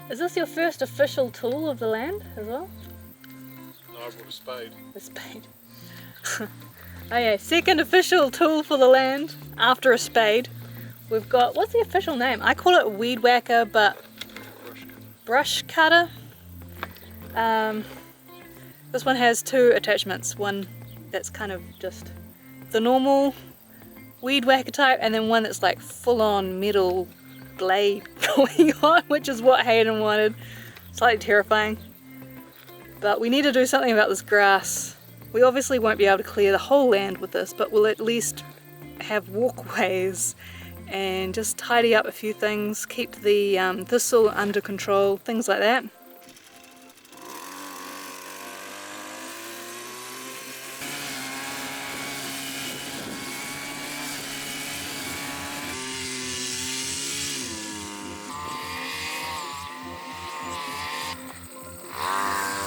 Is this your first official tool of the land as well? No, I brought a spade. A spade. Oh yeah, second official tool for the land after a spade. We've got, what's the official name? I call it a weed whacker, but brush cutter. This one has two attachments. One that's kind of just the normal weed whacker type, and then one that's like full on metal blade going on, which is what Hayden wanted. Slightly terrifying. But we need to do something about this grass. We obviously won't be able to clear the whole land with this, but we'll at least have walkways and just tidy up a few things, keep the thistle under control, things like that.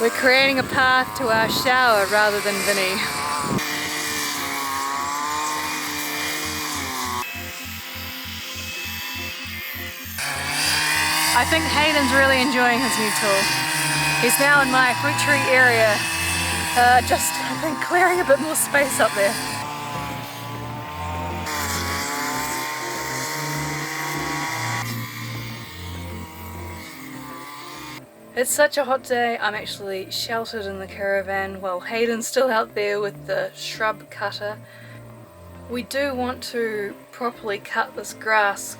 We're creating a path to our shower rather than Vinny. I think Hayden's really enjoying his new tool. He's now in my fruit tree area, just I think clearing a bit more space up there. It's such a hot day, I'm actually sheltered in the caravan while Hayden's still out there with the shrub cutter. We do want to properly cut this grass.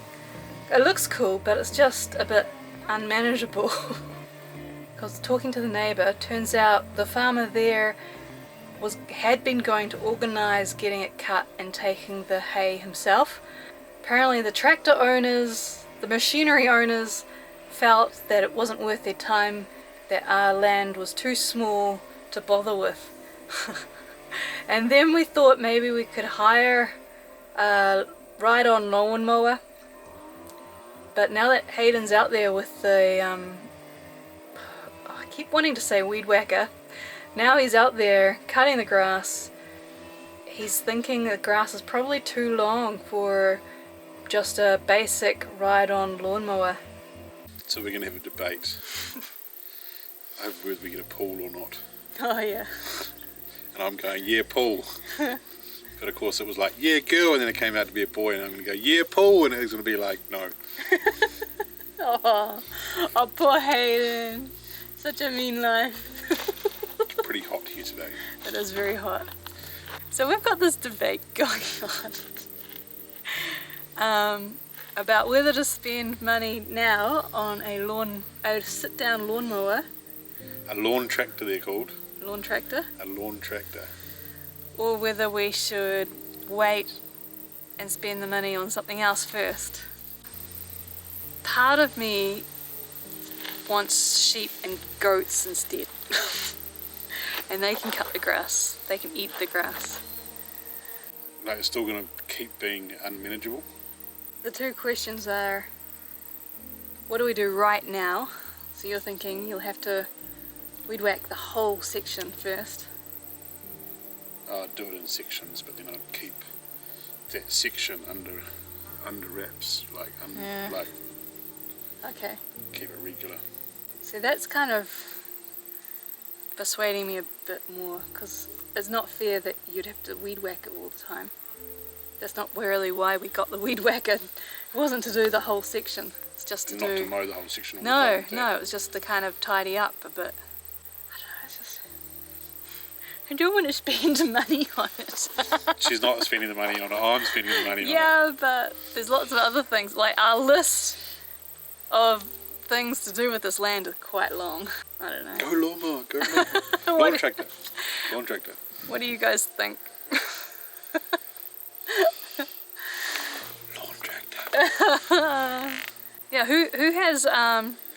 It looks cool, but it's just a bit unmanageable. Because talking to the neighbour, turns out the farmer there had been going to organise getting it cut and taking the hay himself. Apparently the tractor owners, the machinery owners, felt that it wasn't worth their time, that our land was too small to bother with. And then we thought maybe we could hire a ride-on lawnmower. But now that Hayden's out there with the, I keep wanting to say weed whacker, now he's out there cutting the grass. He's thinking the grass is probably too long for just a basic ride-on lawnmower. So we're going to have a debate over whether we get a pool or not. Oh yeah. And I'm going, yeah, pool. But of course it was like, yeah, girl, and then it came out to be a boy, and I'm going to go, yeah, pool, and it's going to be like, no. Oh, poor Hayden. Such a mean life. It's pretty hot here today. It is very hot. So we've got this debate going on. About whether to spend money now on a sit-down lawnmower. A lawn tractor they're called. Lawn tractor. A lawn tractor. Or whether we should wait and spend the money on something else first. Part of me wants sheep and goats instead. And they can cut the grass. They can eat the grass. No, it's still going to keep being unmanageable. The two questions are, what do we do right now? So you're thinking you'll have to weed whack the whole section first. I'd do it in sections, but then I'd keep that section under wraps, like Okay. keep it regular. So that's kind of persuading me a bit more, because it's not fair that you'd have to weed whack it all the time. That's not really why we got the weed whacker. It wasn't to do the whole section. It's just to Not to mow the whole section all the time. No, it was just to kind of tidy up a bit. I don't know, it's just, I don't want to spend money on it. She's not spending the money on it, I'm spending the money on it. Yeah, but there's lots of other things. Like our list of things to do with this land is quite long. I don't know. Go lawnmower, go lawnmower. Lawn tractor. Lawn tractor. What do you guys think? Lawn tractor. Yeah, who has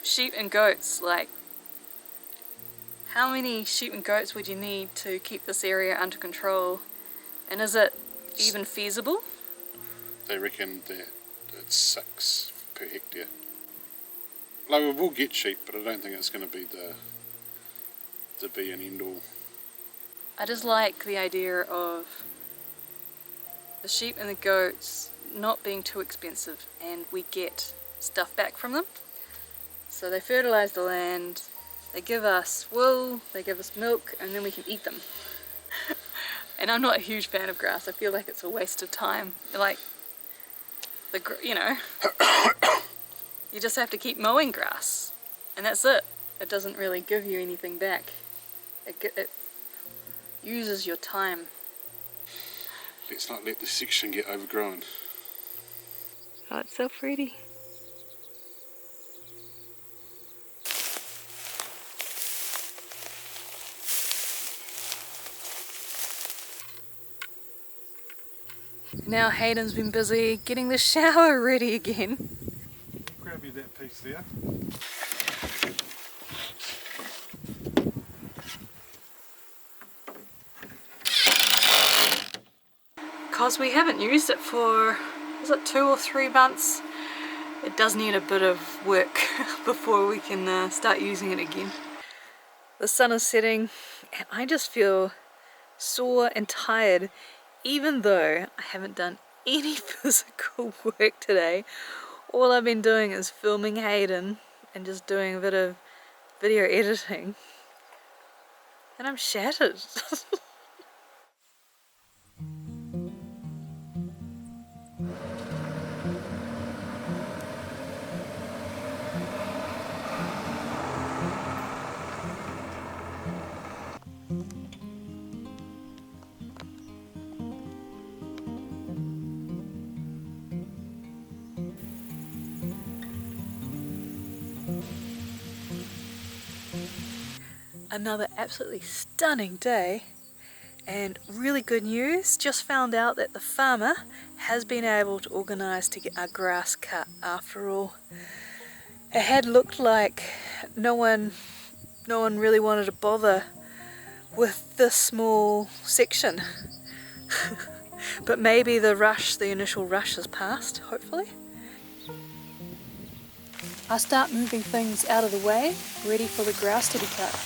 sheep and goats? Like, how many sheep and goats would you need to keep this area under control? And is it even feasible? They reckon that it's 6 per hectare. Like, we will get sheep, but I don't think it's going to be the be and end all. I just like the idea of the sheep and the goats not being too expensive, and we get stuff back from them. So they fertilise the land, they give us wool, they give us milk, and then we can eat them. And I'm not a huge fan of grass. I feel like it's a waste of time. Like, you know, you just have to keep mowing grass, and that's it. It doesn't really give you anything back. It uses your time. Let's not let this section get overgrown. Oh, it's so pretty. Now Hayden's been busy getting the shower ready again. Grab you that piece there. Because we haven't used it for, is it 2 or 3 months? It does need a bit of work before we can start using it again. The sun is setting and I just feel sore and tired, even though I haven't done any physical work today. All I've been doing is filming Hayden and just doing a bit of video editing, and I'm shattered. Another absolutely stunning day, and really good news. Just found out that the farmer has been able to organise to get our grass cut after all. It had looked like no one really wanted to bother with this small section. But maybe the initial rush has passed, hopefully. I'll start moving things out of the way, ready for the grass to be cut.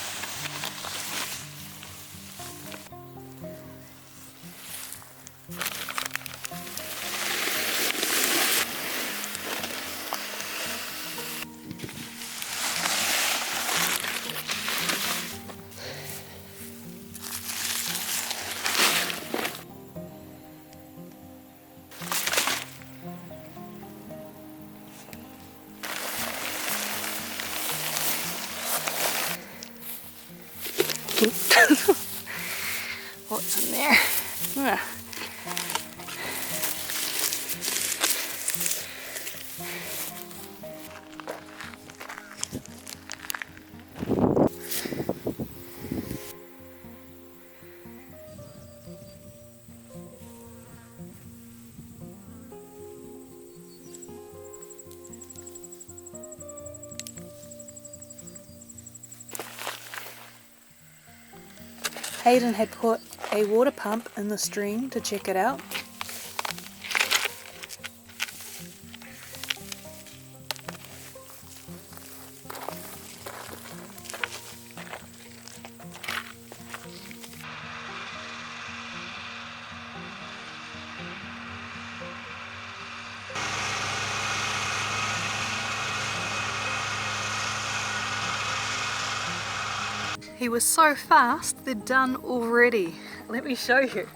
What's in there? Ah. Hayden had put a water pump in the stream to check it out. He was so fast, they're done already. Let me show you.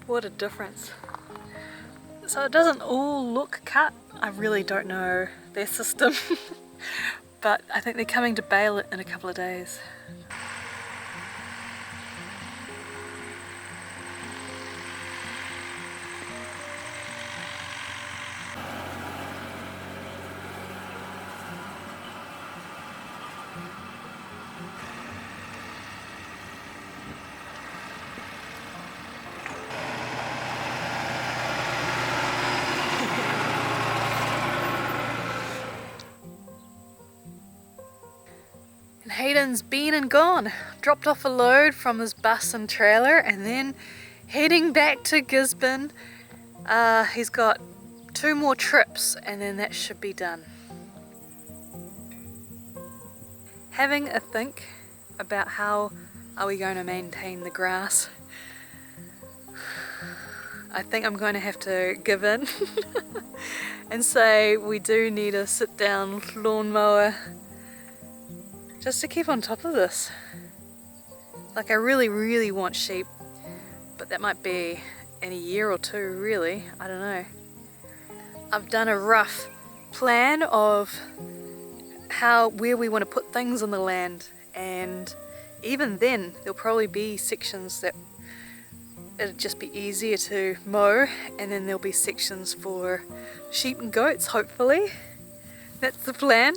What a difference. So it doesn't all look cut. I really don't know their system, but I think they're coming to bale it in a couple of days. Hayden's been and gone, dropped off a load from his bus and trailer and then heading back to Gisborne. He's got 2 more trips and then that should be done. Having a think about how are we going to maintain the grass? I think I'm going to have to give in and say we do need a sit down lawnmower just to keep on top of this. Like, I really want sheep, but that might be in a year or two, really. I don't know. I've done a rough plan of where we want to put things on the land, and even then there'll probably be sections that it'll just be easier to mow, and then there'll be sections for sheep and goats, hopefully. That's the plan.